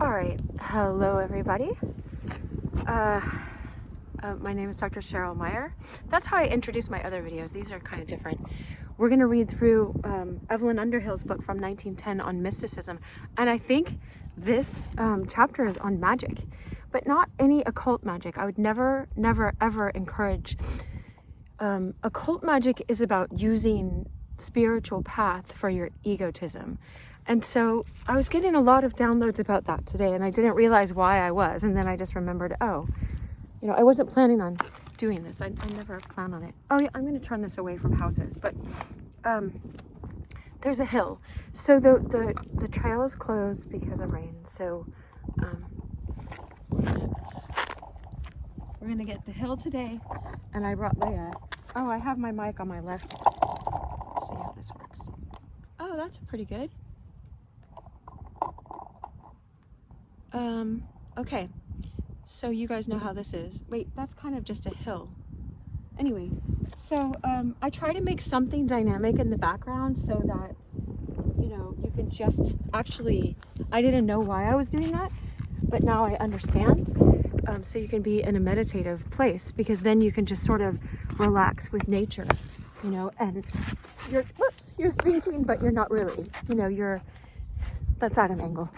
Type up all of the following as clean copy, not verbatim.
All right, hello everybody. My name is Dr. Cheryl Meyer. That's how I introduce my other videos. These are kind of different. We're going to read through Evelyn Underhill's book from 1910 on mysticism. And I think this chapter is on magic, but not any occult magic. I would never, ever encourage. Occult magic is about using spiritual path for your egotism. And so I was getting a lot of downloads about that today, and I didn't realize why I was. And then I just remembered, I wasn't planning on doing this. I never plan on it. Oh yeah, I'm going to turn this away from houses, but there's a hill. So the trail is closed because of rain. So we're going to get the hill today, and I brought Leia. Oh, I have my mic on my left. Let's see how this works. Oh, that's pretty good. Okay, so you guys know how this is. Wait, that's kind of just a hill. Anyway, so I try to make something dynamic in the background so that, you can just actually, I didn't know why I was doing that, but now I understand. So you can be in a meditative place, because then you can just sort of relax with nature, and you're thinking, but you're not really, that's at an angle.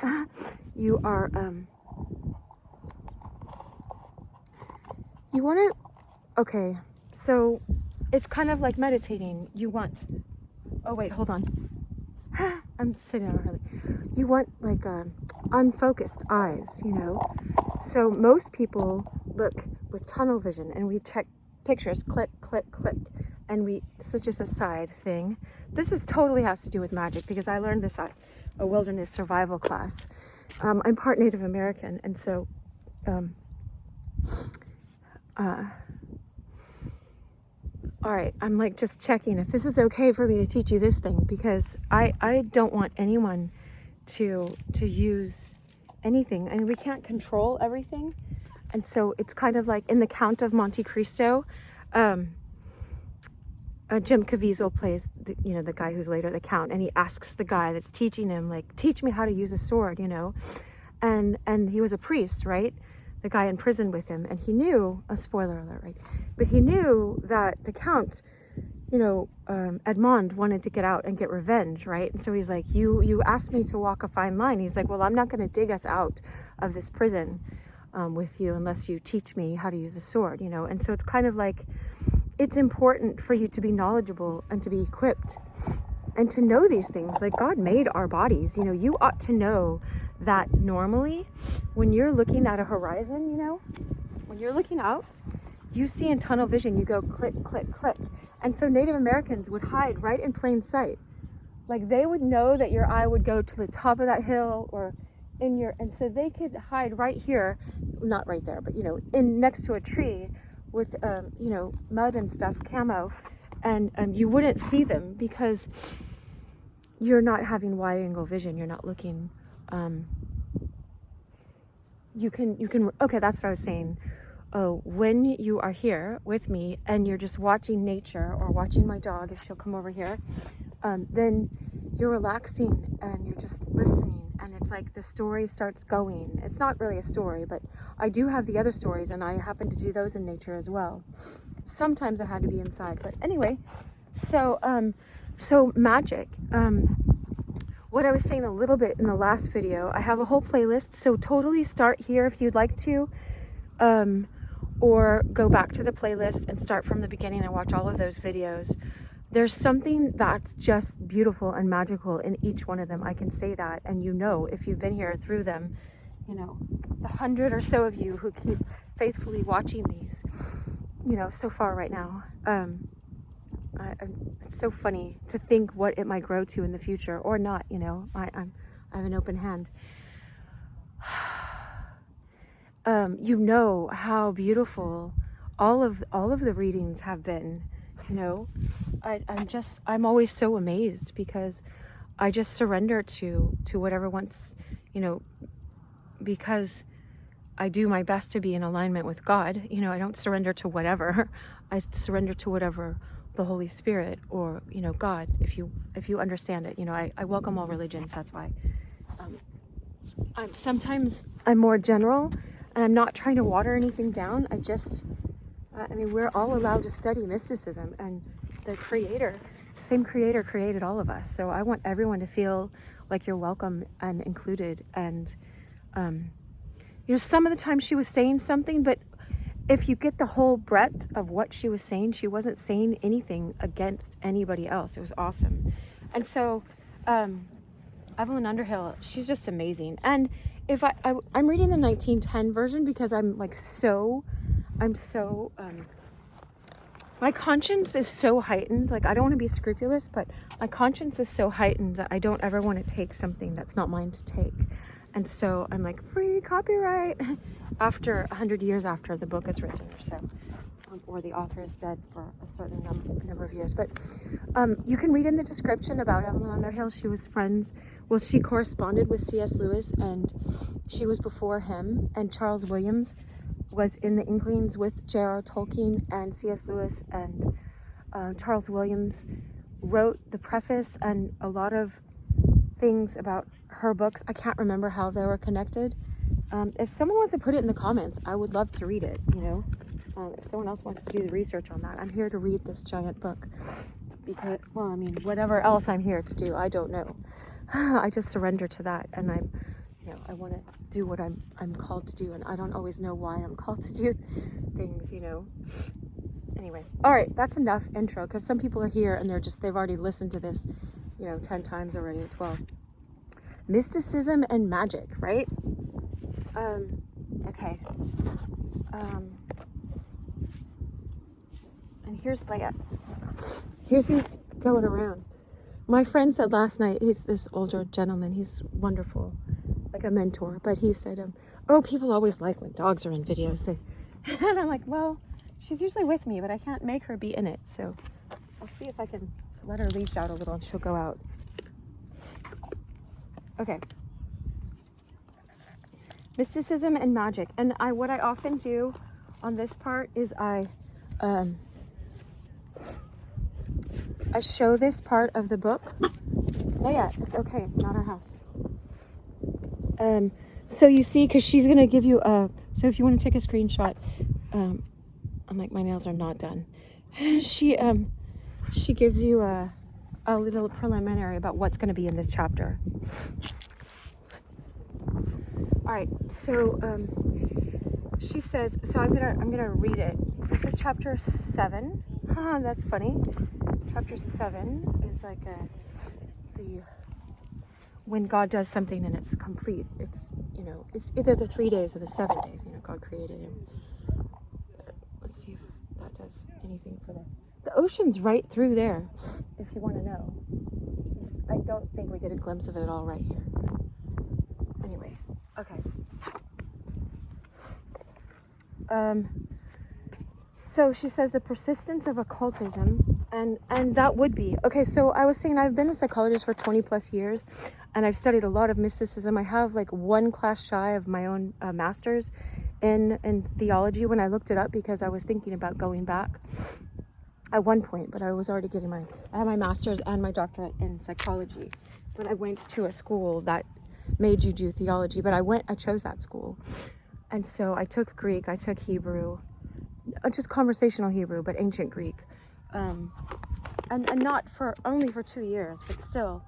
You are, you want to, okay, so it's kind of like meditating. You want, oh wait, hold on. I'm sitting on early. You want like unfocused eyes, So most people look with tunnel vision, and we check pictures, click, click, click. And this is just a side thing. This is totally has to do with magic, because I learned this at a wilderness survival class. I'm part Native American, and so all right, I'm like just checking if this is okay for me to teach you this thing, because I don't want anyone to use anything. I mean, we can't control everything. And so it's kind of like in the Count of Monte Cristo, Jim Caviezel plays the guy who's later the Count, and he asks the guy that's teaching him, like, teach me how to use a sword, and he was a priest, right? The guy in prison with him, and he knew, a spoiler alert, right? But he knew that the Count, Edmond wanted to get out and get revenge, right? And so he's like, you asked me to walk a fine line. He's like, well, I'm not going to dig us out of this prison with you unless you teach me how to use the sword, And so it's kind of like, it's important for you to be knowledgeable and to be equipped and to know these things. Like, God made our bodies, you ought to know that normally when you're looking at a horizon, when you're looking out, you see in tunnel vision, you go click, click, click. And so Native Americans would hide right in plain sight. Like, they would know that your eye would go to the top of that hill or and so they could hide right here, not right there, but, in next to a tree with, mud and stuff, camo, and you wouldn't see them because you're not having wide angle vision. You're not looking, you can, okay, that's what I was saying. Oh, when you are here with me and you're just watching nature or watching my dog, if she'll come over here, then you're relaxing and you're just listening, and it's like the story starts going. It's not really a story, but I do have the other stories, and I happen to do those in nature as well. Sometimes I had to be inside, but anyway, so magic. What I was saying a little bit in the last video, I have a whole playlist, so totally start here if you'd like to, or go back to the playlist and start from the beginning and watch all of those videos. There's something that's just beautiful and magical in each one of them. I can say that, and if you've been here through them, the 100 or so of you who keep faithfully watching these, so far right now. It's so funny to think what it might grow to in the future or not. I have an open hand. How beautiful all of the readings have been. I'm always so amazed, because I just surrender to whatever wants, because I do my best to be in alignment with God. I don't surrender to whatever. I surrender to whatever the Holy Spirit or, God, if you understand it. I welcome all religions. That's why sometimes I'm more general, and I'm not trying to water anything down. I mean, we're all allowed to study mysticism, and the same creator created all of us. So I want everyone to feel like you're welcome and included. And, some of the time she was saying something, but if you get the whole breadth of what she was saying, she wasn't saying anything against anybody else. It was awesome. And so, Evelyn Underhill, she's just amazing. And if I'm reading the 1910 version because my conscience is so heightened. Like, I don't want to be scrupulous, but my conscience is so heightened that I don't ever want to take something that's not mine to take. And so I'm like, free copyright after 100 years after the book is written or so. Or the author is dead for a certain number of years. But you can read in the description about Evelyn Underhill. She was friends. Well, she corresponded with C.S. Lewis, and she was before him. And Charles Williams was in the Inklings with JRR Tolkien and C.S. Lewis. And Charles Williams wrote the preface and a lot of things about her books. I can't remember how they were connected. If someone wants to put it in the comments, I would love to read it, if someone else wants to do the research on that. I'm here to read this giant book because, whatever else I'm here to do, I don't know. I just surrender to that, and I want to do what I'm called to do, and I don't always know why I'm called to do things, Anyway, all right, that's enough intro, because some people are here and they've already listened to this, 10 times already, or 12. Mysticism and magic, right? Okay. And here's Leia. Here's who's going around. My friend said last night, he's this older gentleman, he's wonderful, like a mentor, but he said, people always like when dogs are in videos. And I'm like, well, she's usually with me, but I can't make her be in it. So I'll see if I can let her leash out a little and she'll go out. Okay. Mysticism and magic. And what I often do on this part is I show this part of the book. Leia, it's okay. It's not our house. So you see, because she's going to give you so if you want to take a screenshot, I'm like, my nails are not done. She gives you a little preliminary about what's going to be in this chapter. All right, so she says, so I'm gonna read it. This is chapter 7. That's funny. Chapter 7 is like when God does something and it's complete. It's it's either the 3 days or the 7 days. God created him. Let's see if that does anything for them. The ocean's right through there, if you want to know. I don't think we get a glimpse of it at all right here. Anyway, okay. So she says the persistence of occultism, and that would be, okay, so I was saying I've been a psychologist for 20 plus years, and I've studied a lot of mysticism. I have like one class shy of my own master's in theology when I looked it up, because I was thinking about going back at one point, but I was already I had my master's and my doctorate in psychology, but I went to a school that made you do theology, but I chose that school. And so I took Greek, I took Hebrew, just conversational Hebrew, but ancient Greek. And not only for 2 years, but still,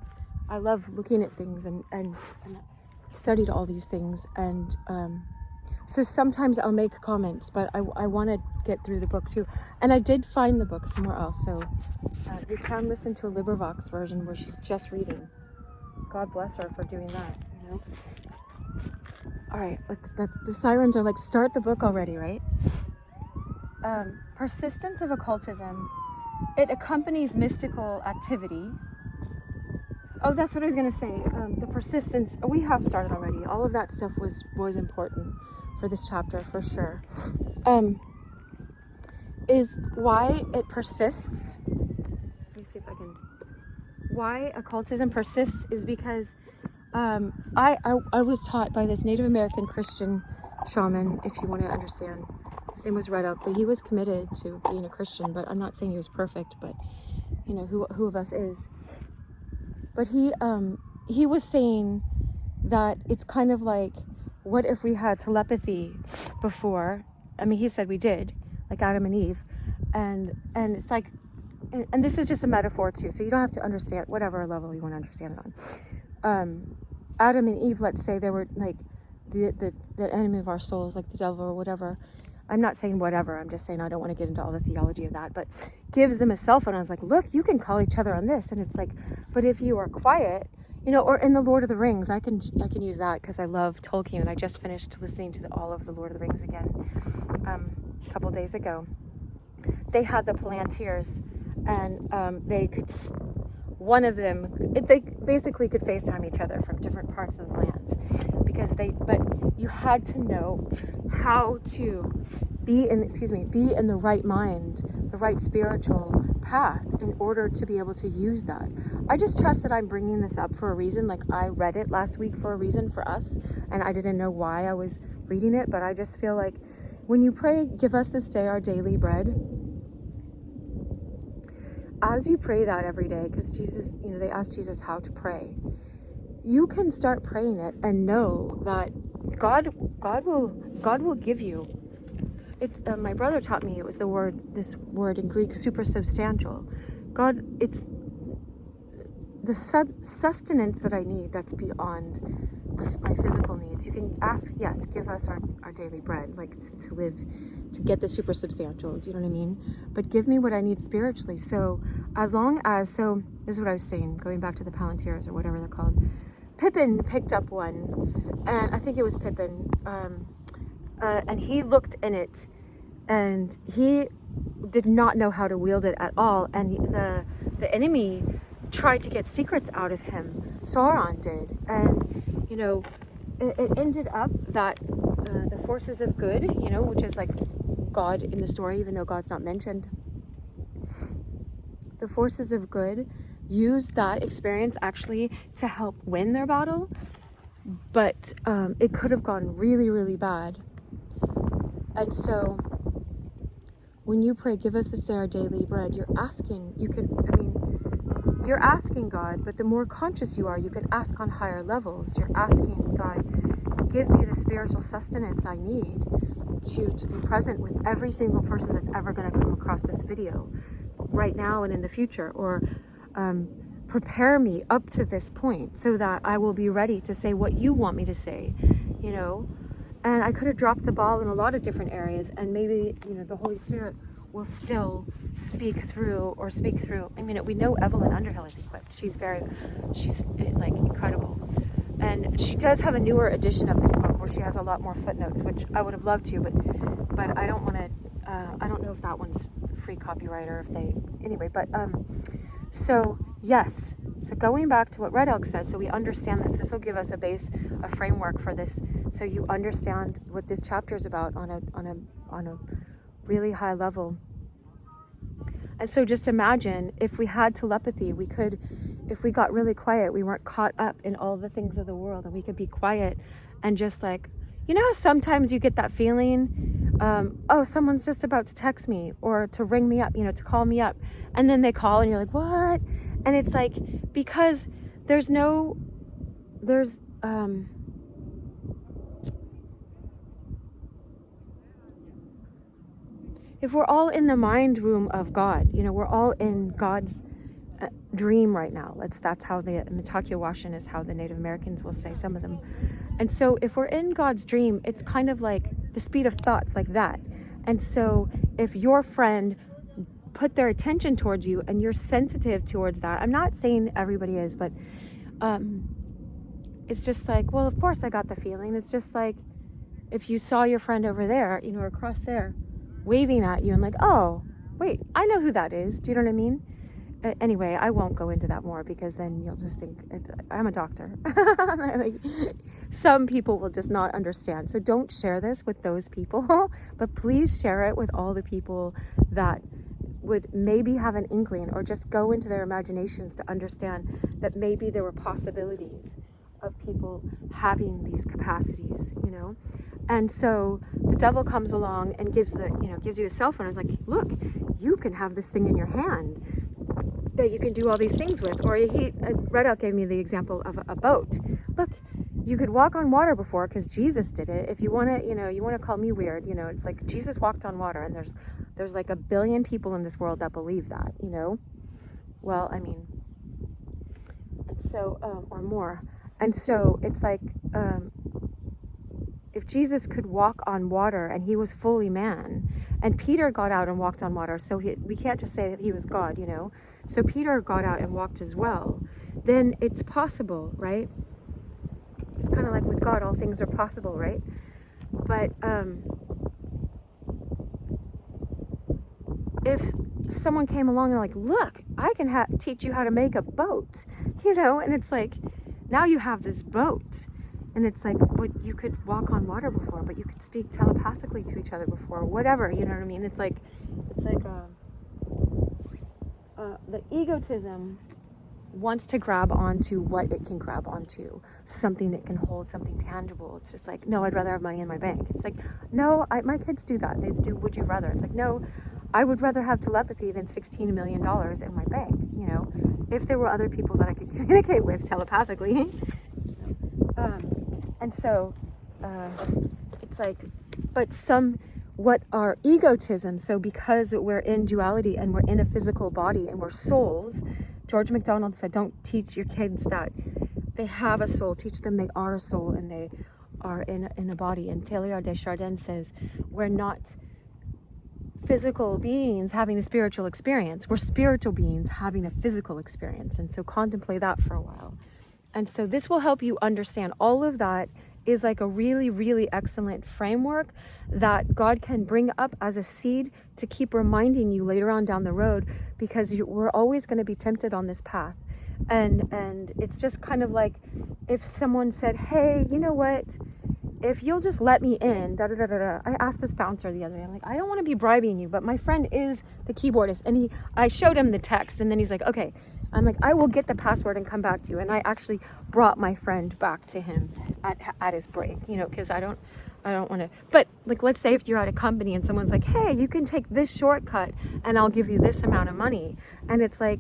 I love looking at things and studied all these things. And so sometimes I'll make comments, but I want to get through the book too. And I did find the book somewhere else, so you can listen to a LibriVox version where she's just reading. God bless her for doing that, All right, the sirens are like, start the book already, right? Persistence of occultism. It accompanies mystical activity. Oh, that's what I was going to say. The persistence, we have started already. All of that stuff was important for this chapter, for sure. Is why it persists. Let me see if I can. Why occultism persists is because I was taught by this Native American Christian shaman, if you want to understand. His name was Red Oak, but he was committed to being a Christian, but I'm not saying he was perfect, but who of us is. But he was saying that it's kind of like, what if we had telepathy before? I mean, he said we did, like Adam and Eve. And it's like, and this is just a metaphor too, so you don't have to understand whatever level you want to understand it on. Adam and Eve, let's say they were like the enemy of our souls, like the devil or whatever. I'm not saying whatever, I'm just saying I don't want to get into all the theology of that, but gives them a cell phone. I was like, look, you can call each other on this. And it's like, but if you are quiet, you know, or in the Lord of the Rings, I can use that because I love Tolkien, and I just finished listening to all of the Lord of the Rings again a couple days ago. They had the Palantirs, and they could, one of them, they basically could FaceTime each other from different parts of the land, because but you had to know how to be in the right mind, the right spiritual path in order to be able to use that. I just trust that I'm bringing this up for a reason. Like, I read it last week for a reason for us, and I didn't know why I was reading it, but I just feel like when you pray, give us this day our daily bread, as you pray that every day, because Jesus, you know, they asked Jesus how to pray, you can start praying it and know that God will give you it. My brother taught me it was this word in Greek, supersubstantial. God, it's the sustenance that I need that's beyond my physical needs. You can ask, yes, give us our daily bread, like to live, to get the supersubstantial, do you know what I mean? But give me what I need spiritually. So this is what I was saying, going back to the Palantirs or whatever they're called. Pippin picked up one, and I think it was Pippin, and he looked in it, and he did not know how to wield it at all, and the enemy tried to get secrets out of him. Sauron did, and you know, it ended up that the forces of good, you know, which is like God in the story, even though God's not mentioned, the forces of good used that experience actually to help win their battle, but it could have gone really, really bad. And so when you pray, give us this day our daily bread, you're asking God, but the more conscious you are, you can ask on higher levels. You're asking God, give me the spiritual sustenance I need to be present with every single person that's ever going to come across this video right now and in the future, or prepare me up to this point so that I will be ready to say what you want me to say, you know. And I could have dropped the ball in a lot of different areas, and maybe, you know, the Holy Spirit will still speak through. I mean, we know Evelyn Underhill is equipped. She's like incredible. And she does have a newer edition of this book where she has a lot more footnotes, which I would have loved to, but I don't want to, I don't know if that one's free copyright or if they, anyway, but, so yes. So going back to what Red Elk says, so we understand this will give us a framework for this, so you understand what this chapter is about on a really high level. And so just imagine if we had telepathy, if we got really quiet, we weren't caught up in all the things of the world, and we could be quiet and just like, you know, sometimes you get that feeling, oh, someone's just about to text me or to ring me up, you know, to call me up, and then they call and you're like, what? And it's like, because if we're all in the mind room of God, you know, we're all in God's dream right now. That's how the Mitakuye is how the Native Americans will say, some of them. And so if we're in God's dream, it's kind of like the speed of thoughts, like that. And so if your friend put their attention towards you and you're sensitive towards that, I'm not saying everybody is, but it's just like, well, of course I got the feeling. It's just like if you saw your friend over there, you know, across there, waving at you, and like, oh, wait, I know who that is. Do you know what I mean? Anyway, I won't go into that more, because then you'll just think I'm a doctor. Like, some people will just not understand. So don't share this with those people, but please share it with all the people that would maybe have an inkling, or just go into their imaginations to understand that maybe there were possibilities of people having these capacities, you know. And so the devil comes along and gives you a cell phone. It's like, look, you can have this thing in your hand that you can do all these things with. Or Red Elk gave me the example of a boat. Look, you could walk on water before because Jesus did it. If you want to, you want to call me weird, it's like Jesus walked on water, and there's like 1 billion people in this world that believe that, Well, I mean, and so, or more. And so it's like, if Jesus could walk on water and he was fully man, and Peter got out and walked on water, so we can't just say that he was God, So Peter got out and walked as well. Then it's possible, right? It's kind of like with God, all things are possible, right? But if someone came along and like, look, I can teach you how to make a boat, and it's like, now you have this boat. And it's like, but you could walk on water before, but you could speak telepathically to each other before, whatever, you know what I mean? It's like the egotism wants to grab onto what it can grab onto, something it can hold, something tangible. It's just like, no, I'd rather have money in my bank. It's like, no, my kids do that. They do would you rather. It's like, no, I would rather have telepathy than $16 million in my bank, if there were other people that I could communicate with telepathically. And so it's like, but what our egotism, so because we're in duality and we're in a physical body and we're souls, George MacDonald said, don't teach your kids that they have a soul, teach them they are a soul and they are in a body. And Teilhard de Chardin says, we're not physical beings having a spiritual experience, we're spiritual beings having a physical experience. And so contemplate that for a while. And so this will help you understand all of that is like a really, really excellent framework that God can bring up as a seed to keep reminding you later on down the road, because we're always going to be tempted on this path. And it's just kind of like if someone said, hey, you know what? If you'll just let me in, da da da da da. I asked this bouncer the other day, I'm like, I don't want to be bribing you, but my friend is the keyboardist. And I showed him the text, and then he's like, okay. I'm like, I will get the password and come back to you. And I actually brought my friend back to him at his break, because I don't want to. But like, let's say if you're at a company and someone's like, hey, you can take this shortcut and I'll give you this amount of money. And it's like,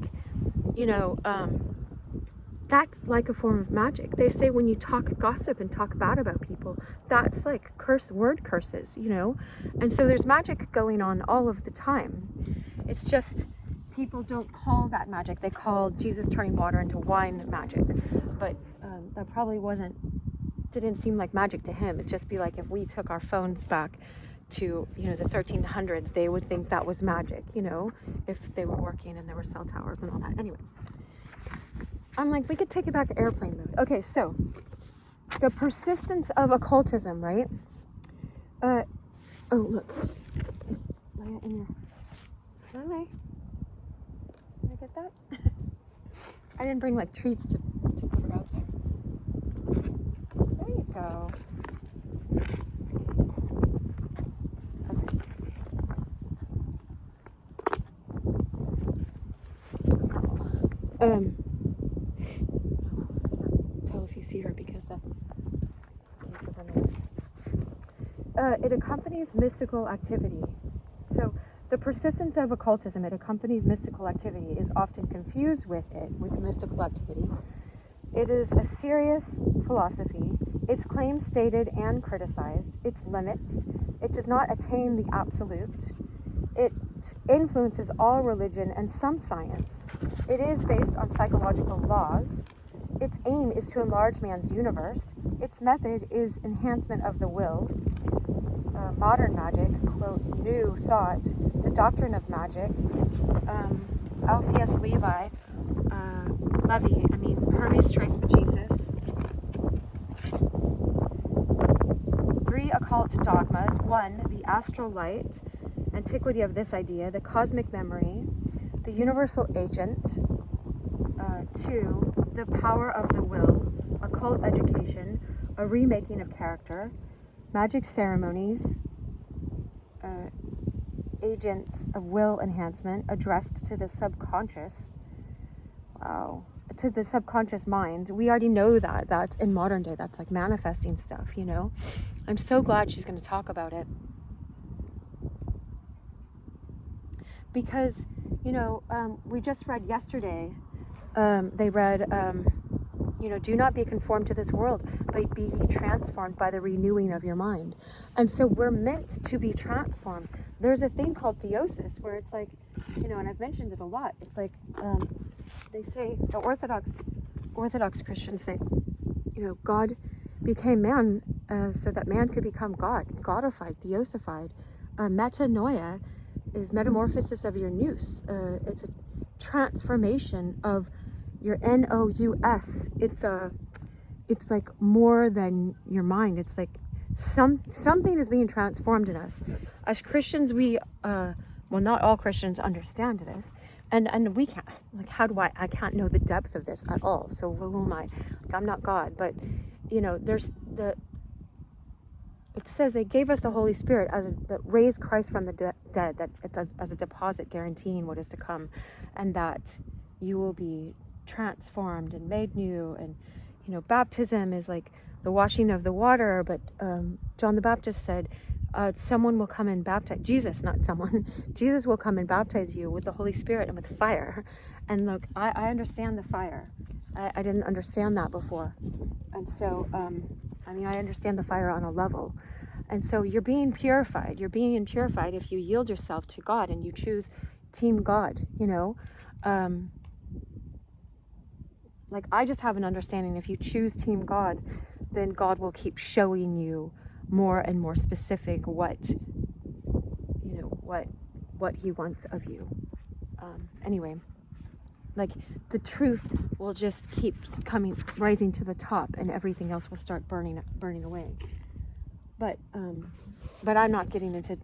that's like a form of magic. They say when you talk gossip and talk bad about people, that's like word curses, And so there's magic going on all of the time. It's just, people don't call that magic. They call Jesus turning water into wine magic. But that probably didn't seem like magic to him. It'd just be like if we took our phones back to, the 1300s, they would think that was magic, if they were working and there were cell towers and all that. Anyway, I'm like, we could take it back to airplane mode. Okay, so the persistence of occultism, right? Oh, look. Is Leia in your... Hi. Can I get that? I didn't bring like treats to put her out there. There you go. Okay. Tell if you see her because the case is in there. It accompanies mystical activity. So the persistence of occultism, it accompanies mystical activity, is often confused with mystical activity. It is a serious philosophy. Its claims stated and criticized. Its limits. It does not attain the absolute. It influences all religion and some science. It is based on psychological laws. Its aim is to enlarge man's universe. Its method is enhancement of the will. Modern magic, quote, new thought, the doctrine of magic, Alpheus Hermes Trismegistus. 3 occult dogmas. 1, the astral light, antiquity of this idea, the cosmic memory, the universal agent. 2, the power of the will, occult education, a remaking of character, magic ceremonies, agents of will enhancement addressed to the subconscious. Wow. To the subconscious mind. We already know that. That's in modern day. That's like manifesting stuff, I'm so glad she's going to talk about it. Because, we just read yesterday, they read do not be conformed to this world, but be transformed by the renewing of your mind. And so we're meant to be transformed. There's a thing called theosis where it's like, and I've mentioned it a lot. It's like, they say, the Orthodox Christians say, God became man so that man could become God, godified, theosified. Metanoia is metamorphosis of your nous. It's a transformation of your nous. It's like more than your mind. It's like something is being transformed in us. As Christians, we not all Christians understand this, and we can't. Like, how do I can't know the depth of this at all. So who am I? Like, I'm not God, but it says they gave us the Holy Spirit that raised Christ from the dead, that it's as a deposit guaranteeing what is to come, and that you will be transformed and made new. And baptism is like the washing of the water, but John the Baptist said someone will come and baptize Jesus, not someone. Jesus will come and baptize you with the Holy Spirit and with fire. And look, I understand the fire. I didn't understand that before, and so I understand the fire on a level. And so you're being purified. You're being purified if you yield yourself to God and you choose Team God. Like, I just have an understanding, if you choose Team God, then God will keep showing you more and more specific what he wants of you. Anyway, like, the truth will just keep rising to the top, and everything else will start burning away. But I'm not getting into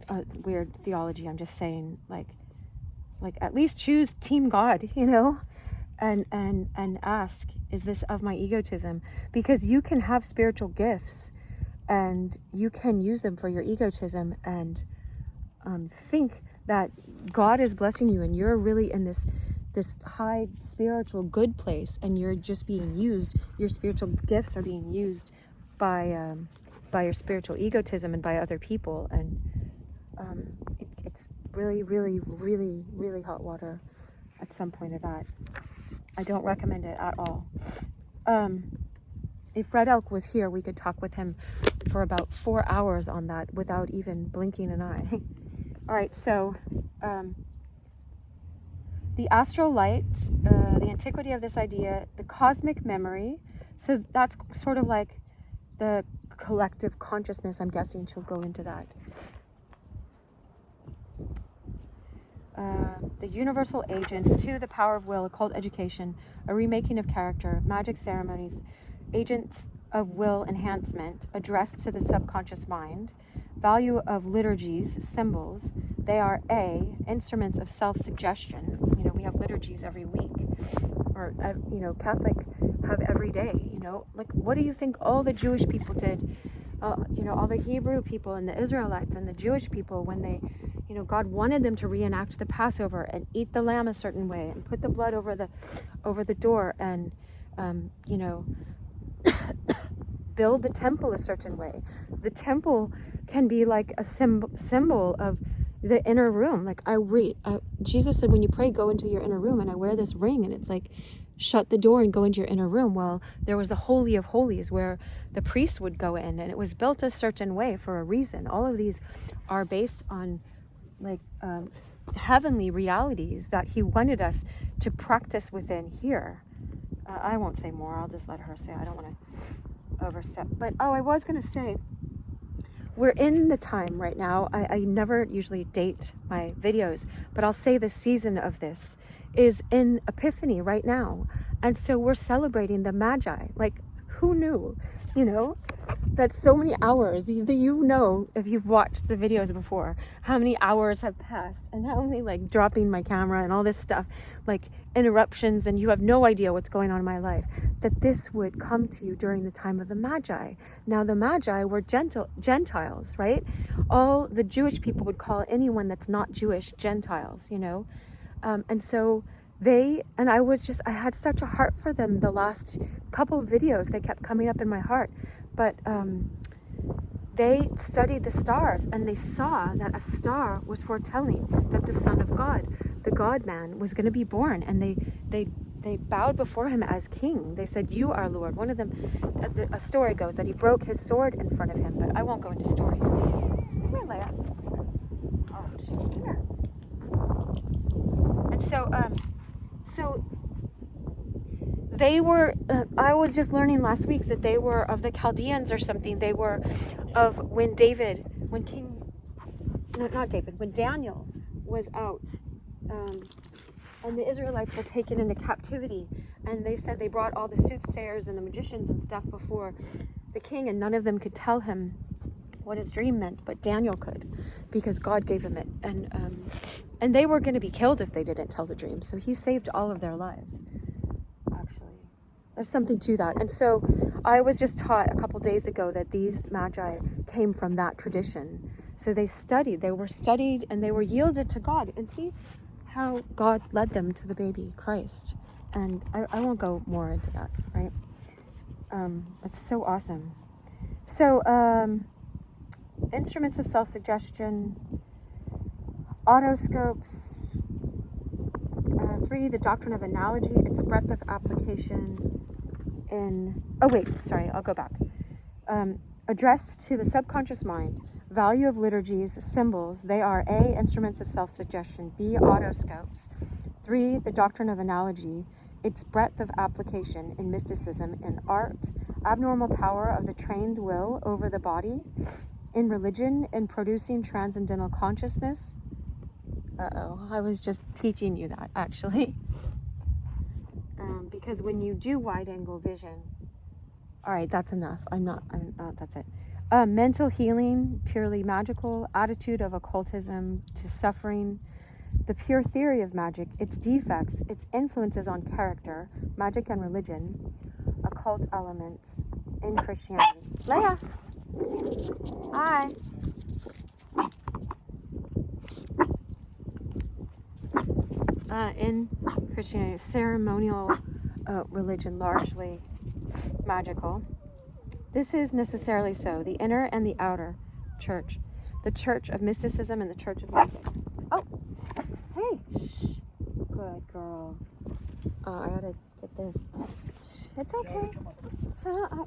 weird theology. I'm just saying, like at least choose Team God, and ask, is this of my egotism? Because you can have spiritual gifts and you can use them for your egotism, and think that God is blessing you and you're really in this high spiritual good place, and you're just being used. Your spiritual gifts are being used by your spiritual egotism and by other people, and it's really, really, really, really hot water at some point of that. I don't recommend it at all. If Red Elk was here, we could talk with him for about 4 hours on that without even blinking an eye. All right, so the astral light, the antiquity of this idea, the cosmic memory. So that's sort of like the collective consciousness. I'm guessing she'll go into that. The universal agent, 2, the power of will, occult education, a remaking of character, magic ceremonies, agents of will enhancement addressed to the subconscious mind, value of liturgies, symbols. They are instruments of self-suggestion. We have liturgies every week, or Catholic have every day. Like, what do you think all the Jewish people did? All the Hebrew people and the Israelites and the Jewish people, when they, God wanted them to reenact the Passover and eat the lamb a certain way and put the blood over the door and build the temple a certain way. The temple can be like a symbol of the inner room. Like, Jesus said, when you pray, go into your inner room, and I wear this ring, and it's like, shut the door and go into your inner room. Well, there was the Holy of Holies where the priest would go in, and it was built a certain way for a reason. All of these are based on heavenly realities that he wanted us to practice within here. I won't say more. I'll just let her say. I don't want to overstep. But I was going to say, we're in the time right now. I never usually date my videos, but I'll say the season of this is in Epiphany right now. And so we're celebrating the Magi. Like, who knew, that so many hours, if you've watched the videos before, how many hours have passed, and how many, dropping my camera and all this stuff, interruptions, and you have no idea what's going on in my life, that this would come to you during the time of the Magi. Now, the Magi were Gentiles, right? All the Jewish people would call anyone that's not Jewish Gentiles, and so I had such a heart for them. The last couple of videos, they kept coming up in my heart, but they studied the stars, and they saw that a star was foretelling that the Son of God, the God-man, was going to be born. And they they bowed before him as king. They said, "You are Lord." One of them, a story goes that he broke his sword in front of him, but I won't go into stories. Come here, Leia. Oh, she's here. And so they were, I was just learning last week that they were of the Chaldeans or something. They were of when Daniel was out, and the Israelites were taken into captivity, and they said they brought all the soothsayers and the magicians and stuff before the king, and none of them could tell him what his dream meant, but Daniel could, because God gave him it, and they were going to be killed if they didn't tell the dream, so he saved all of their lives. Actually, there's something to that. And so I was just taught a couple days ago that these magi came from that tradition. So they were studied, and they were yielded to God. And see how God led them to the baby Christ. And I won't go more into that, right? It's so awesome. So instruments of self-suggestion, autoscopes. 3, the doctrine of analogy, its breadth of application I'll go back. Addressed to the subconscious mind, value of liturgies, symbols, they are A, instruments of self-suggestion, B, autoscopes, 3, the doctrine of analogy, its breadth of application in mysticism, in art, abnormal power of the trained will over the body, in religion, in producing transcendental consciousness. I was just teaching you that, actually. Because when you do wide-angle vision, all right, that's enough. That's it. Mental healing, purely magical, attitude of occultism to suffering, the pure theory of magic, its defects, its influences on character, magic and religion, occult elements in Christianity. Leia! Hi! In Christianity, ceremonial religion, largely magical. This is necessarily so. The inner and the outer church. The church of mysticism and the church of magic. Oh! Hey! Shh! Good girl. I gotta get this. Shh. It's okay.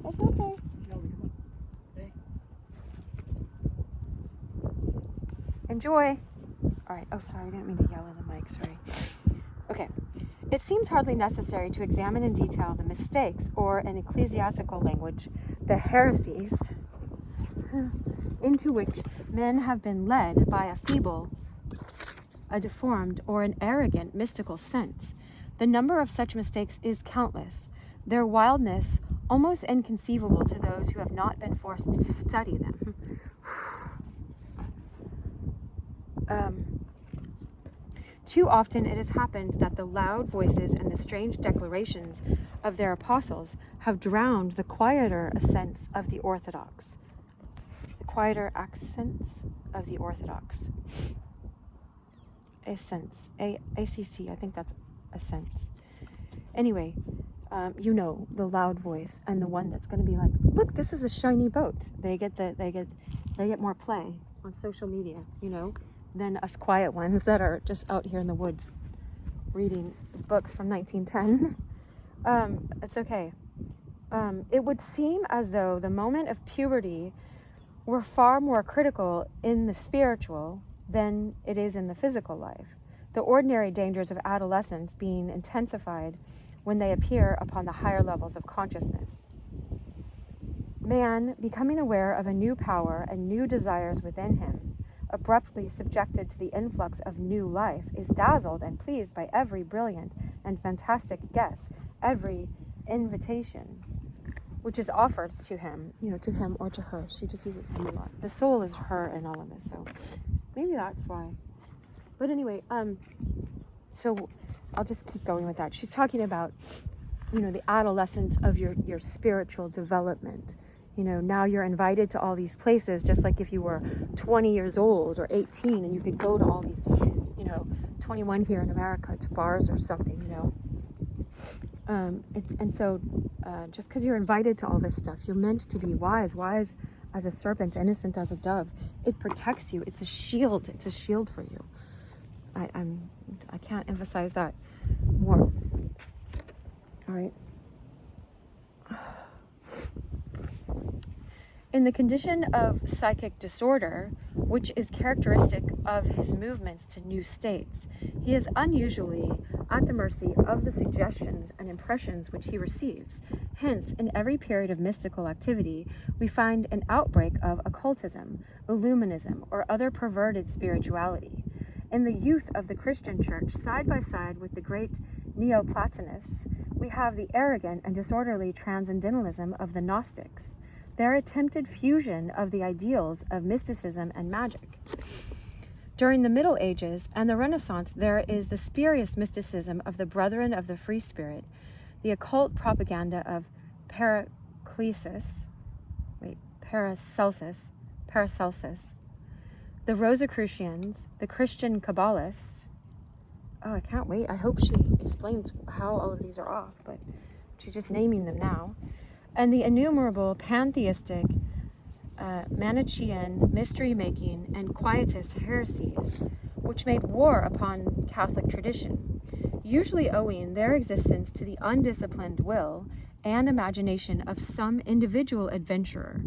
It's okay. Enjoy. All right. Oh, sorry. I didn't mean to yell in the mic. Sorry. Okay. It seems hardly necessary to examine in detail the mistakes, or in ecclesiastical language, the heresies, into which men have been led by a feeble, a deformed, or an arrogant mystical sense. The number of such mistakes is countless, their wildness almost inconceivable to those who have not been forced to study them. Too often it has happened that the loud voices and the strange declarations of their apostles have drowned the quieter accents of the Orthodox. The quieter accents of the Orthodox. Accents. ACC, I think that's accents. Anyway, the loud voice and the one that's going to be like, look, this is a shiny boat. They get more play on social media, than us quiet ones that are just out here in the woods reading books from 1910. It's okay. It would seem as though the moment of puberty were far more critical in the spiritual than it is in the physical life, the ordinary dangers of adolescence being intensified when they appear upon the higher levels of consciousness. Man, becoming aware of a new power and new desires within him, abruptly subjected to the influx of new life, is dazzled and pleased by every brilliant and fantastic guess, every invitation which is offered to him, to him or to her. She just uses him a lot. The soul is her in all of this, so maybe that's why. But anyway, so I'll just keep going with that. She's talking about, the adolescence of your spiritual development. Now you're invited to all these places, just like if you were 20 years old or 18 and you could go to all these, 21 here in America to bars or something, just because you're invited to all this stuff, you're meant to be wise as a serpent, innocent as a dove. It protects you. It's a shield. It's a shield for you. I can't emphasize that more. All right. In the condition of psychic disorder, which is characteristic of his movements to new states, he is unusually at the mercy of the suggestions and impressions which he receives. Hence, in every period of mystical activity, we find an outbreak of occultism, illuminism, or other perverted spirituality. In the youth of the Christian church, side by side with the great Neoplatonists, we have the arrogant and disorderly transcendentalism of the Gnostics, their attempted fusion of the ideals of mysticism and magic. During the Middle Ages and the Renaissance, there is the spurious mysticism of the Brethren of the Free Spirit, the occult propaganda of Paracelsus, the Rosicrucians, the Christian Kabbalists. Oh, I can't wait. I hope she explains how all of these are off, but she's just naming them now. And the innumerable pantheistic, Manichaean, mystery-making, and quietist heresies, which made war upon Catholic tradition, usually owing their existence to the undisciplined will and imagination of some individual adventurer.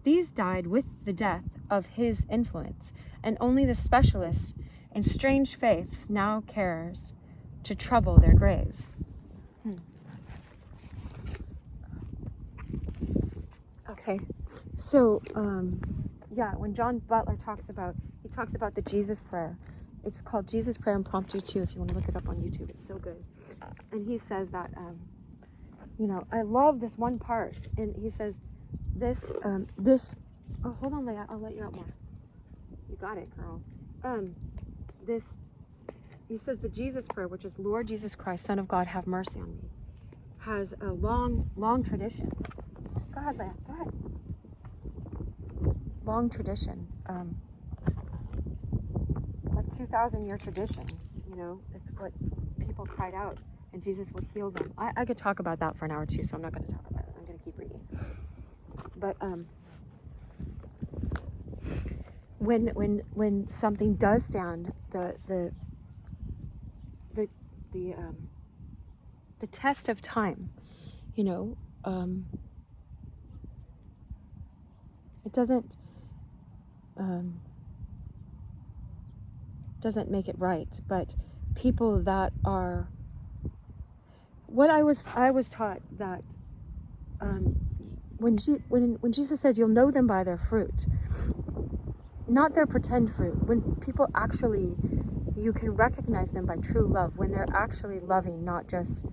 These died with the death of his influence, and only the specialist in strange faiths now cares to trouble their graves. Okay, so when John Butler talks about the Jesus prayer. It's called Jesus Prayer Impromptu too, if you want to look it up on YouTube. It's so good. And he says that, I love this one part. And he says, oh, hold on, Leah, I'll let you out more. You got it, girl. He says the Jesus prayer, which is Lord Jesus Christ, Son of God, have mercy on me, has a long, long tradition. Go ahead, Leah, go ahead. Long tradition. Like 2,000-year tradition, it's what people cried out, and Jesus would heal them. I could talk about that for an hour too, so I'm not going to talk about it. I'm going to keep reading. But when something does stand the test of time, it doesn't make it right, but people that are what I was taught that when Jesus says you'll know them by their fruit, not their pretend fruit, when people actually, you can recognize them by true love, when they're actually loving, not just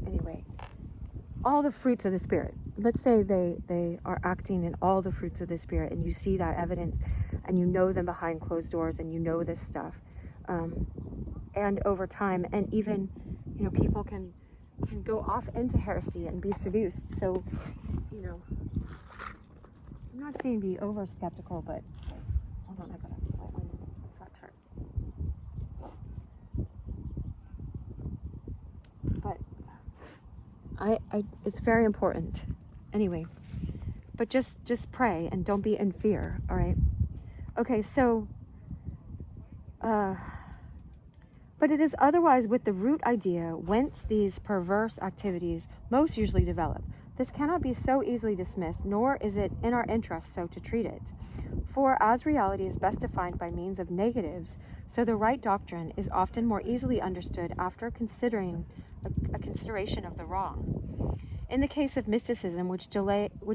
anyway, all the fruits of the Spirit. Let's say they are acting in all the fruits of the Spirit, and you see that evidence, and you know them behind closed doors, and you know this stuff, and over time, and even people can go off into heresy and be seduced. So I'm not saying be over skeptical, but hold on, I gotta light my sweatshirt. But it's very important. Anyway, but just pray and don't be in fear, all right? Okay, so, but it is otherwise with the root idea whence these perverse activities most usually develop. This cannot be so easily dismissed, nor is it in our interest so to treat it. For as reality is best defined by means of negatives, so the right doctrine is often more easily understood after considering a consideration of the wrong. In the case of mysticism, which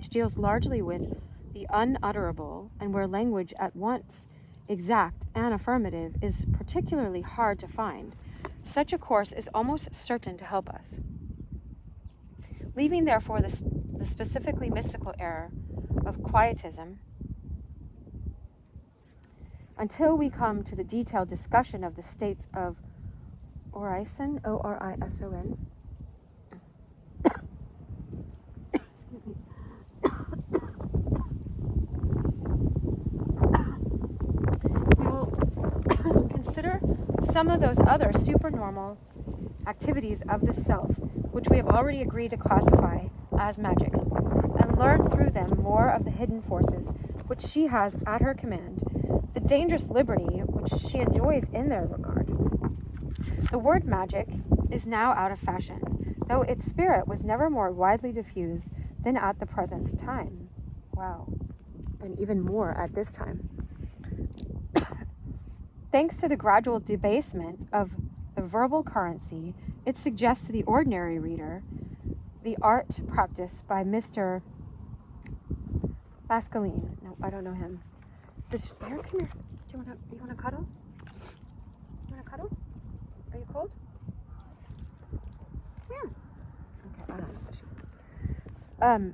deals largely with the unutterable, and where language at once exact and affirmative is particularly hard to find, such a course is almost certain to help us. Leaving, therefore, the specifically mystical error of quietism until we come to the detailed discussion of the states of orison, O-R-I-S-O-N, we will consider some of those other supernormal activities of the self, which we have already agreed to classify as magic, and learn through them more of the hidden forces which she has at her command, the dangerous liberty which she enjoys in their regard. The word magic is now out of fashion, though its spirit was never more widely diffused than at the present time. Wow. And even more at this time. Thanks to the gradual debasement of the verbal currency, it suggests to the ordinary reader the art practiced by Mr. Bascaline. No, I don't know him. Here, come here. Do you want to cuddle? You want to cuddle? Are you cold? Yeah. Okay, I don't know what she was.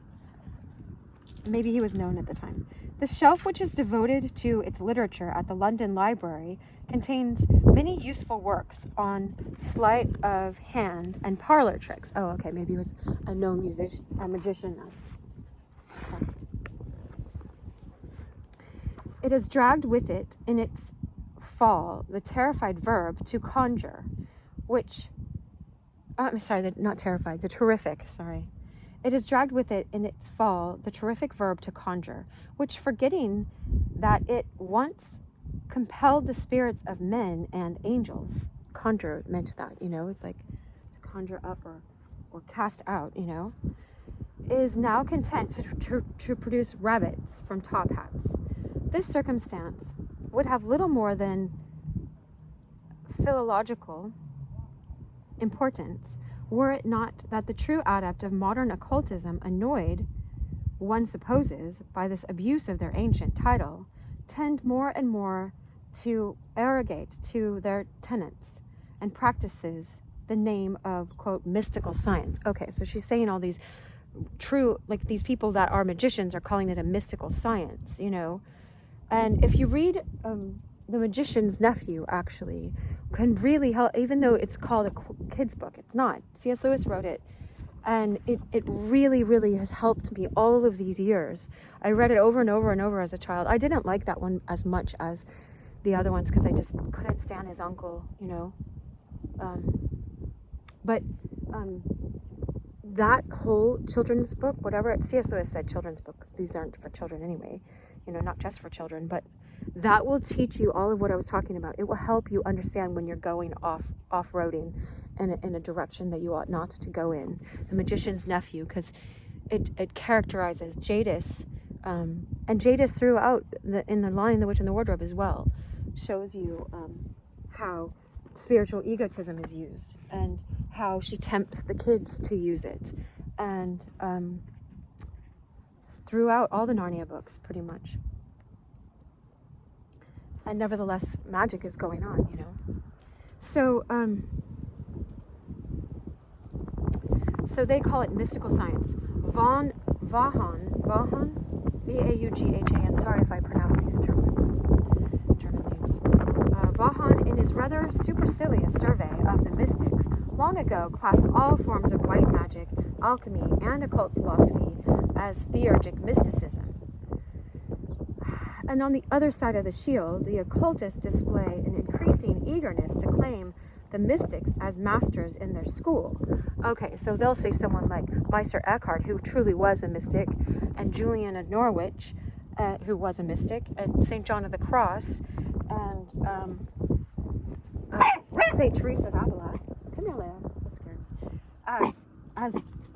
Maybe he was known at the time. The shelf, which is devoted to its literature at the London Library, contains many useful works on sleight of hand and parlor tricks. Oh, okay, maybe he was a known magician now. Okay. It has dragged with it in its fall the terrified verb to conjure, which, the terrific, It has dragged with it in its fall the terrific verb to conjure, which, forgetting that it once compelled the spirits of men and angels, conjure meant that, it's like to conjure up or cast out, is now content to produce rabbits from top hats. This circumstance would have little more than philological importance were it not that the true adept of modern occultism, annoyed, one supposes, by this abuse of their ancient title, tend more and more to arrogate to their tenets and practices the name of, quote, mystical science. Okay, so she's saying all these true, like these people that are magicians are calling it a mystical science, And if you read The Magician's Nephew, actually, can really help, even though it's called a kid's book. It's not. C.S. Lewis wrote it, and it really, really has helped me all of these years. I read it over and over and over as a child. I didn't like that one as much as the other ones because I just couldn't stand his uncle, But that whole children's book, whatever, C.S. Lewis said children's books, these aren't for children anyway, not just for children, but that will teach you all of what I was talking about. It will help you understand when you're going off-roading in a direction that you ought not to go in. The Magician's Nephew, because it characterizes Jadis, and Jadis throughout in the Lion, the Witch, and the Wardrobe as well, shows you how spiritual egotism is used and how she tempts the kids to use it, and throughout all the Narnia books, pretty much. And nevertheless, magic is going on, So, so they call it mystical science. Vaughan, V-A-U-G-H-A-N. Sorry if I pronounce these German names. Vaughan, in his rather supercilious survey of the mystics, long ago classed all forms of white magic, alchemy, and occult philosophy as theurgic mysticism. And on the other side of the shield, the occultists display an increasing eagerness to claim the mystics as masters in their school. Okay, so they'll say someone like Meister Eckhart, who truly was a mystic, and Julian of Norwich, who was a mystic, and St. John of the Cross, and St. Teresa of Avila. Come here, Leia. That's scary.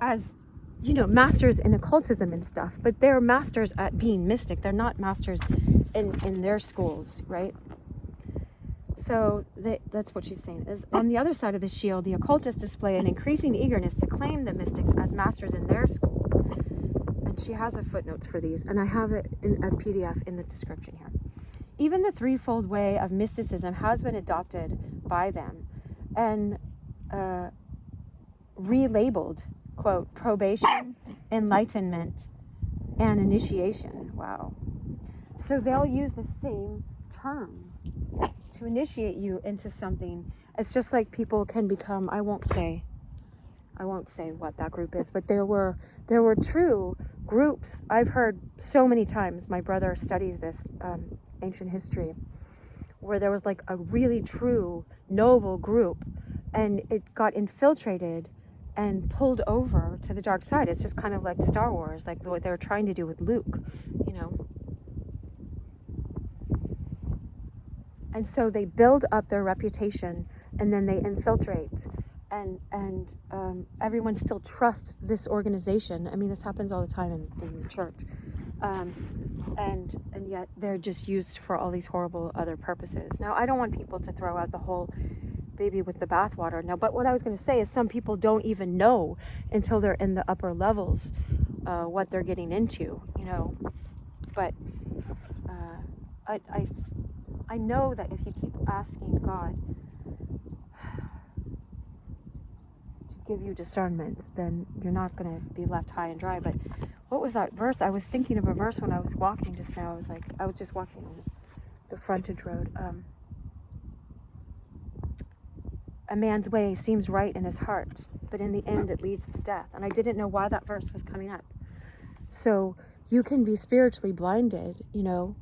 As masters in occultism and stuff, but they're masters at being mystic. They're not masters in their schools, right? So that's what she's saying. Is on the other side of the shield, the occultists display an increasing eagerness to claim the mystics as masters in their school. And she has a footnotes for these, and I have it as PDF in the description here. Even the threefold way of mysticism has been adopted by them and relabeled, quote, probation, enlightenment, and initiation. Wow. So they'll use the same terms to initiate you into something. It's just like people can become, I won't say what that group is, but there were true groups. I've heard so many times, my brother studies this ancient history, where there was like a really true noble group, and it got infiltrated and pulled over to the dark side. It's just kind of like Star Wars, like what they were trying to do with Luke, And so they build up their reputation, and then they infiltrate and everyone still trusts this organization. I mean, this happens all the time in the church, and yet they're just used for all these horrible other purposes. Now, I don't want people to throw out the whole baby with the bathwater. Now, but what I was going to say is some people don't even know until they're in the upper levels what they're getting into, you know. But I know that if you keep asking God give you discernment, then you're not going to be left high and dry. But what was that verse? I was thinking of a verse when I was walking just now. I was just walking on the frontage road. A man's way seems right in his heart, but in the end it leads to death. And I didn't know why that verse was coming up. So you can be spiritually blinded, you know.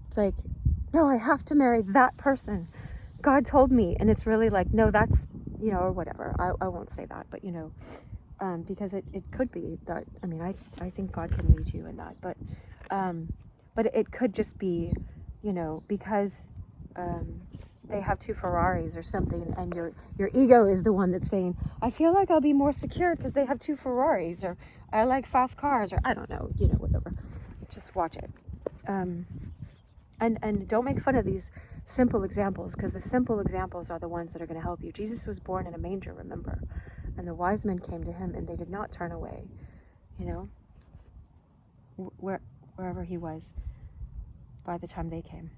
It's like, no, I have to marry that person. God told me. And it's really like, no, that's, you know, or whatever. I won't say that, but, you know, because it could be that, I mean, I think God can lead you in that, but it could just be, you know, because they have two Ferraris or something, and your ego is the one that's saying, I feel like I'll be more secure because they have two Ferraris, or I like fast cars, or I don't know, you know, whatever. Just watch it. And don't make fun of these simple examples, because the simple examples are the ones that are going to help you. Jesus was born in a manger, remember? And the wise men came to him and they did not turn away, you know, wherever he was by the time they came.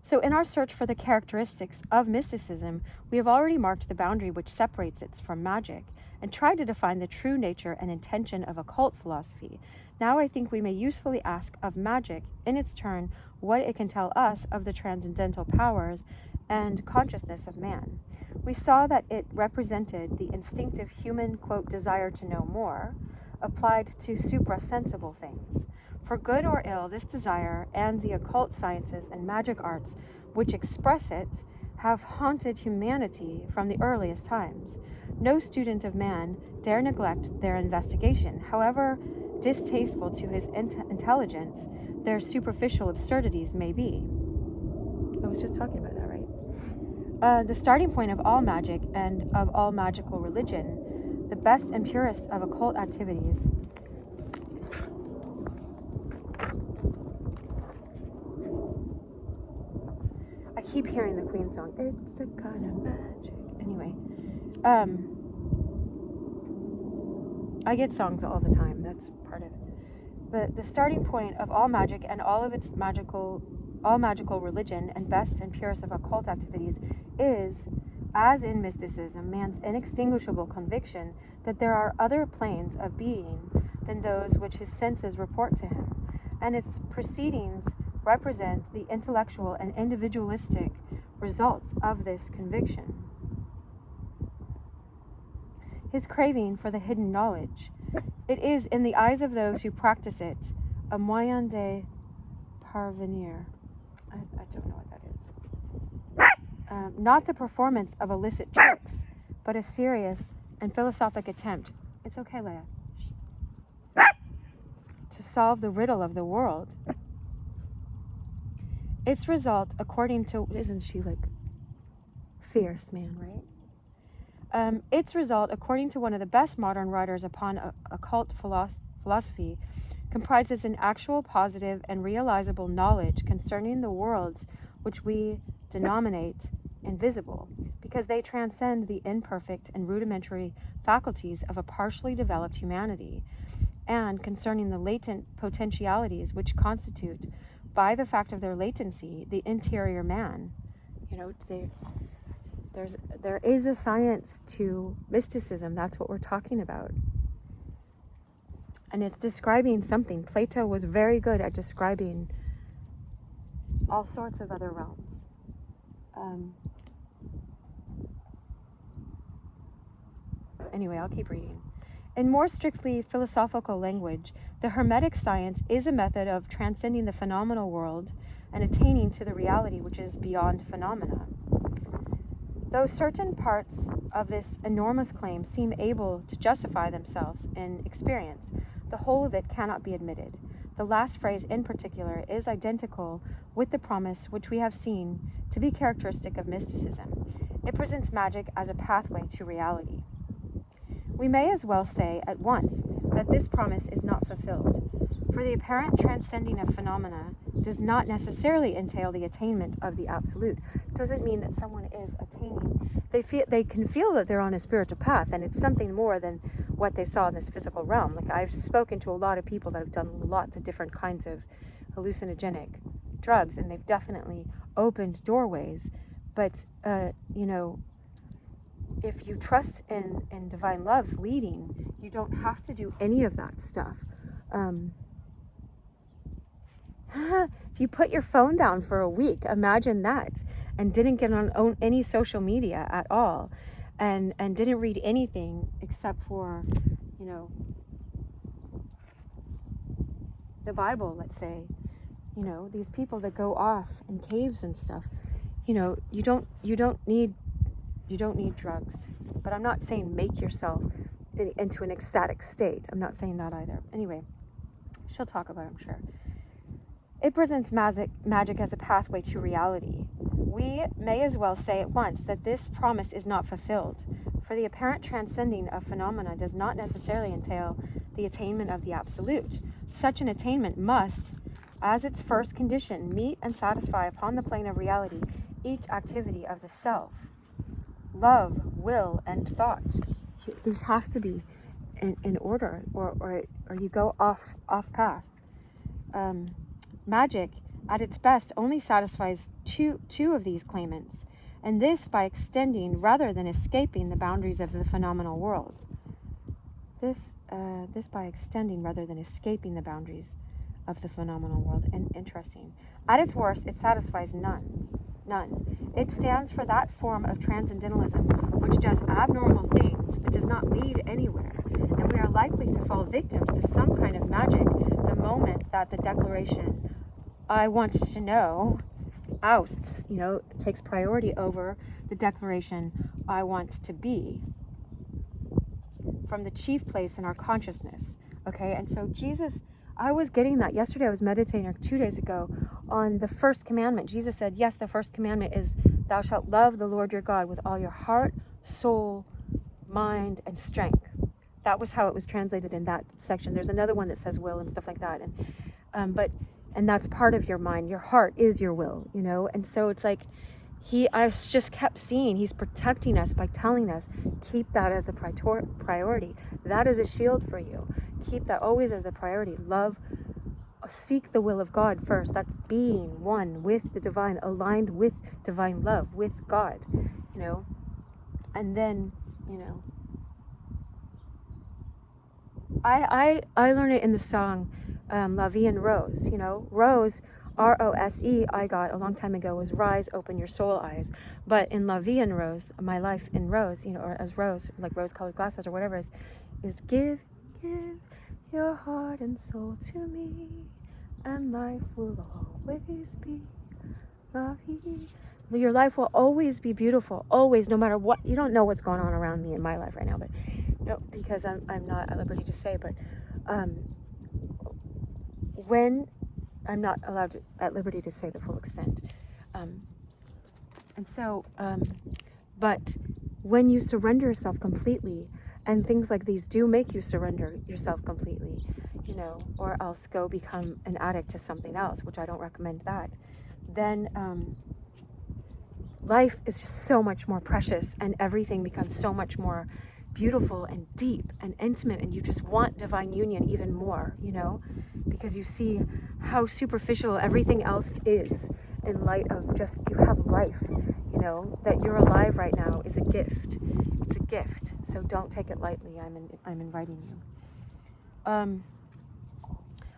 So in our search for the characteristics of mysticism, we have already marked the boundary which separates it from magic and tried to define the true nature and intention of occult philosophy. Now I think we may usefully ask of magic, in its turn, what it can tell us of the transcendental powers and consciousness of man. We saw that it represented the instinctive human, quote, desire to know more, applied to suprasensible things. For good or ill, this desire and the occult sciences and magic arts which express it have haunted humanity from the earliest times. No student of man dare neglect their investigation, however distasteful to his intelligence their superficial absurdities may be. I was just talking about that, right? The starting point of all magic and of all magical religion, the best and purest of occult activities, I keep hearing the Queen song. It's a kind of magic. Anyway, I get songs all the time. That's part of it. But the starting point of all magic and all of its magical religion and best and purest of occult activities is, as in mysticism, man's inextinguishable conviction that there are other planes of being than those which his senses report to him, and its proceedings represent the intellectual and individualistic results of this conviction. His craving for the hidden knowledge. It is, in the eyes of those who practice it, a moyen de parvenir. I don't know what that is. Not the performance of illicit tricks, but a serious and philosophic attempt. It's okay, Leia. To solve the riddle of the world. Its result, according to, isn't she like fierce, man, right? Its result, according to one of the best modern writers upon occult philosophy, comprises an actual positive and realizable knowledge concerning the worlds which we denominate invisible, because they transcend the imperfect and rudimentary faculties of a partially developed humanity, and concerning the latent potentialities which constitute, by the fact of their latency, the interior man. You know, there is a science to mysticism. That's what we're talking about. And it's describing something. Plato was very good at describing all sorts of other realms. Anyway, I'll keep reading. In more strictly philosophical language, the Hermetic science is a method of transcending the phenomenal world and attaining to the reality which is beyond phenomena. Though certain parts of this enormous claim seem able to justify themselves in experience, the whole of it cannot be admitted. The last phrase in particular is identical with the promise which we have seen to be characteristic of mysticism. It presents magic as a pathway to reality. We may as well say at once that this promise is not fulfilled, for the apparent transcending of phenomena does not necessarily entail the attainment of the absolute. It doesn't mean that someone is attaining. They can feel that they're on a spiritual path, and it's something more than what they saw in this physical realm. Like, I've spoken to a lot of people that have done lots of different kinds of hallucinogenic drugs, and they've definitely opened doorways. But if you trust in divine love's leading, you don't have to do any of that stuff. If you put your phone down for a week, imagine that, and didn't get on any social media at all, and didn't read anything except for, the Bible, let's say. These people that go off in caves and stuff, you don't need drugs. But I'm not saying make yourself into an ecstatic state. I'm not saying that either. Anyway, she'll talk about it, I'm sure. It presents magic as a pathway to reality. We may as well say at once that this promise is not fulfilled, for the apparent transcending of phenomena does not necessarily entail the attainment of the absolute. Such an attainment must, as its first condition, meet and satisfy upon the plane of reality each activity of the self. Love, will, and thought. These have to be in order, or you go off path. Magic, at its best, only satisfies two of these claimants, and this by extending rather than escaping the boundaries of the phenomenal world. This by extending rather than escaping the boundaries of the phenomenal world. And interesting. At its worst, it satisfies none. It stands for that form of transcendentalism which does abnormal things but does not lead anywhere, and we are likely to fall victims to some kind of magic the moment that the declaration, I want to know, ousts, takes priority over the declaration, I want to be, from the chief place in our consciousness. Okay, and so Jesus, I was getting that yesterday. I was meditating, or 2 days ago, on the first commandment. Jesus said, yes, the first commandment is, thou shalt love the Lord your God with all your heart, soul, mind, and strength. That was how it was translated in that section. There's another one that says will and stuff like that. And that's part of your mind. Your heart is your will, And so it's like, I just kept seeing, he's protecting us by telling us, keep that as the priority. That is a shield for you. Keep that always as a priority. Love, seek the will of God first. That's being one with the divine, aligned with divine love, with God, and then, I learned it in the song, La Vie en Rose, Rose, R-O-S-E, I got a long time ago, was rise, open your soul eyes. But in La Vie en Rose, my life in rose, or as rose, like rose-colored glasses or whatever, is give your heart and soul to me, and life will always be La Vie. Your life will always be beautiful, always, no matter what. You don't know what's going on around me in my life right now, but no, because I'm not at liberty to say, but when I'm not at liberty to say the full extent. But when you surrender yourself completely, and things like these do make you surrender yourself completely, or else go become an addict to something else, which I don't recommend that, then life is just so much more precious, and everything becomes so much more beautiful and deep and intimate, and you just want divine union even more, because you see how superficial everything else is in light of just, you have life, that you're alive right now is a gift. It's a gift, so don't take it lightly. I'm inviting you.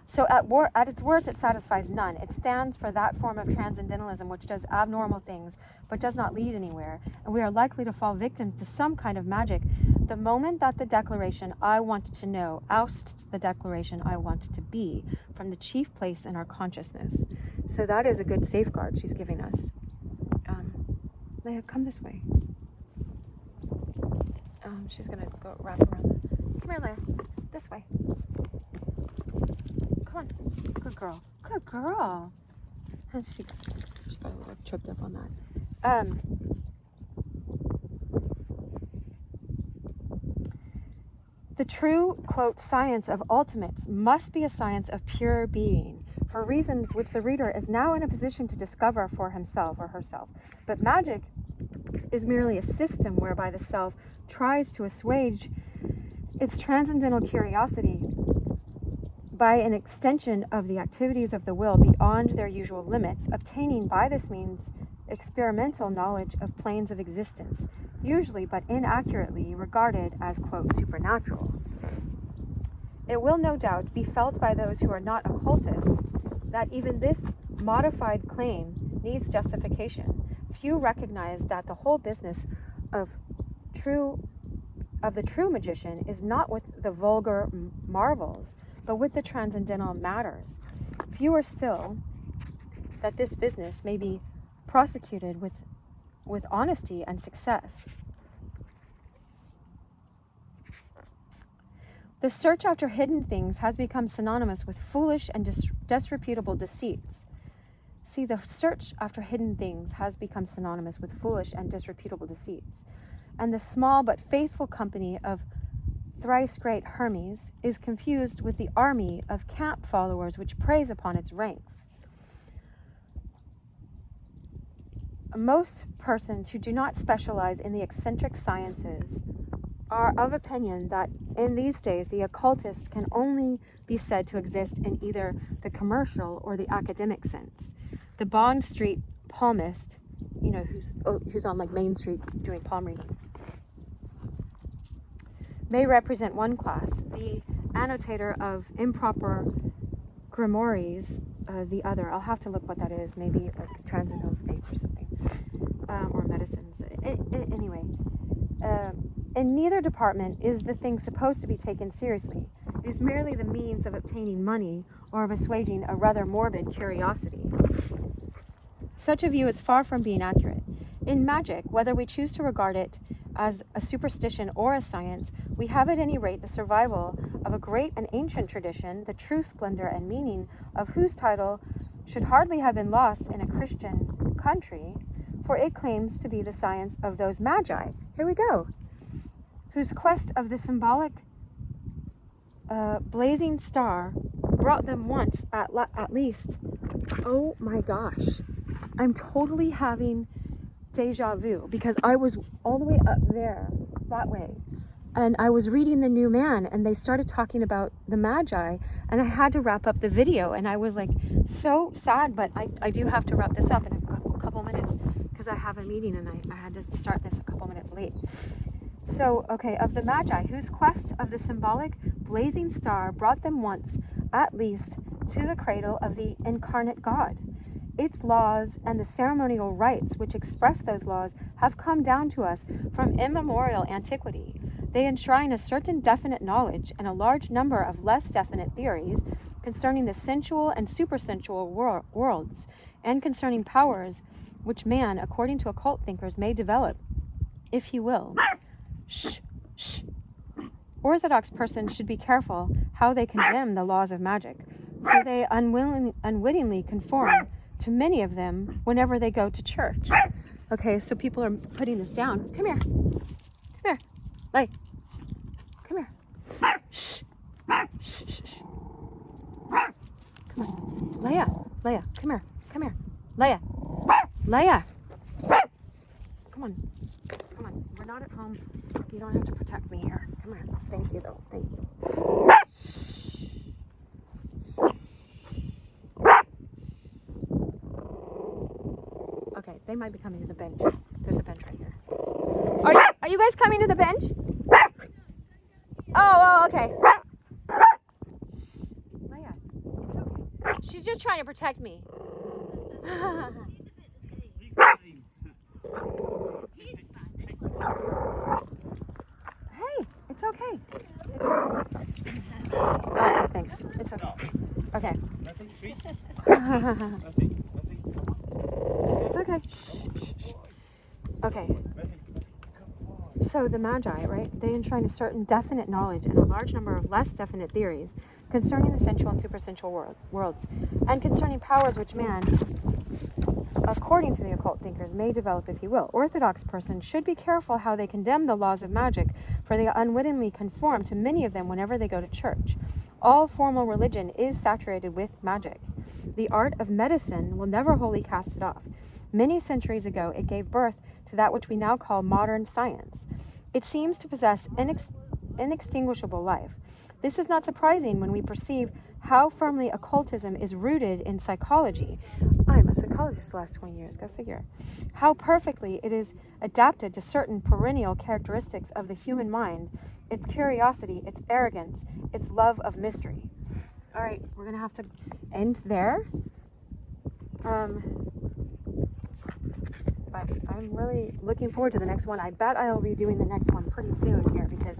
So at its worst, it satisfies none. It stands for that form of transcendentalism which does abnormal things but does not lead anywhere, and we are likely to fall victim to some kind of magic the moment that the declaration, I want to know, ousts the declaration, I want to be, from the chief place in our consciousness. So that is a good safeguard she's giving us. Leia, come this way. She's going to go wrap around. Come here, Leia. This way. Come on. Good girl. Good girl. She got a little tripped up on that. The true, quote, science of ultimates must be a science of pure being, for reasons which the reader is now in a position to discover for himself or herself. But magic is merely a system whereby the self tries to assuage its transcendental curiosity by an extension of the activities of the will beyond their usual limits, obtaining by this means experimental knowledge of planes of existence, usually but inaccurately regarded as, quote, supernatural. It will no doubt be felt by those who are not occultists that even this modified claim needs justification. Few recognize that the whole business of the true magician is not with the vulgar marvels, but with the transcendental matters. Fewer still that this business may be prosecuted with honesty and success. The search after hidden things has become synonymous with foolish and disreputable deceits. See, the search after hidden things has become synonymous with foolish and disreputable deceits. And the small but faithful company of thrice great Hermes is confused with the army of camp followers which preys upon its ranks. Most persons who do not specialize in the eccentric sciences are of opinion that in these days the occultist can only be said to exist in either the commercial or the academic sense. The Bond Street palmist, who's on like Main Street doing palm readings, may represent one class, the annotator of improper grimoires the other. I'll have to look what that is, maybe like transcendental states or something, or medicines. Anyway, in neither department is the thing supposed to be taken seriously. It is merely the means of obtaining money or of assuaging a rather morbid curiosity. Such a view is far from being accurate. In magic, whether we choose to regard it as a superstition or a science, we have at any rate the survival of a great and ancient tradition, the true splendor and meaning of whose title should hardly have been lost in a Christian country, for it claims to be the science of those magi. Here we go. Whose quest of the symbolic blazing star brought them once at least. Oh my gosh. I'm totally having deja vu because I was all the way up there that way and I was reading The New Man and they started talking about the Magi and I had to wrap up the video and I was like so sad, but I do have to wrap this up in a couple minutes because I have a meeting and I had to start this a couple minutes late. So, okay, of the Magi, whose quest of the symbolic blazing star brought them once at least to the cradle of the incarnate God. Its laws and the ceremonial rites which express those laws have come down to us from immemorial antiquity. They enshrine a certain definite knowledge and a large number of less definite theories concerning the sensual and supersensual worlds, and concerning powers which man, according to occult thinkers, may develop, if he will. Shh, shh. Orthodox persons should be careful how they condemn the laws of magic, for they unwittingly conform to many of them whenever they go to church. Okay, so people are putting this down. Come here. Come here. Lay. Come here. Shh. Shh, shh, shh. Come on. Leia, come here. Come here. Leia. Come on. Come on. We're not at home. You don't have to protect me here. Come here. Thank you, though. Thank you. Okay, they might be coming to the bench. There's a bench right here. Are you guys coming to the bench? Oh, okay. Leia, it's okay. She's just trying to protect me. Hey, it's okay. Okay, thanks. It's okay. Okay. It's okay. Shh. Okay. So the Magi, right? They enshrine a certain definite knowledge and a large number of less definite theories concerning the sensual and supersensual worlds, and concerning powers which man, according to the occult thinkers, may develop if you will. Orthodox persons should be careful how they condemn the laws of magic, for they unwittingly conform to many of them whenever they go to church. All formal religion is saturated with magic. The art of medicine will never wholly cast it off. Many centuries ago, it gave birth to that which we now call modern science. It seems to possess inextinguishable life. This is not surprising when we perceive how firmly occultism is rooted in psychology. I'm a psychologist the last 20 years, go figure. How perfectly it is adapted to certain perennial characteristics of the human mind, its curiosity, its arrogance, its love of mystery. All right, we're going to have to end there. But I'm really looking forward to the next one. I bet I'll be doing the next one pretty soon here, because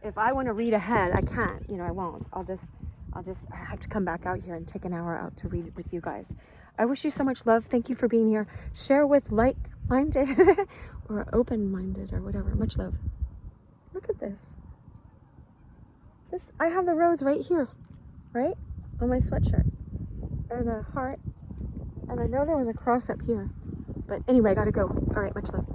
if I want to read ahead, I can't. I won't. I have to come back out here and take an hour out to read it with you guys. I wish you so much love. Thank you for being here. Share with like-minded or open-minded or whatever. Much love. Look at this. I have the rose right here, right? On my sweatshirt. And a heart. And I know there was a cross up here. But anyway, I gotta go. All right, much love.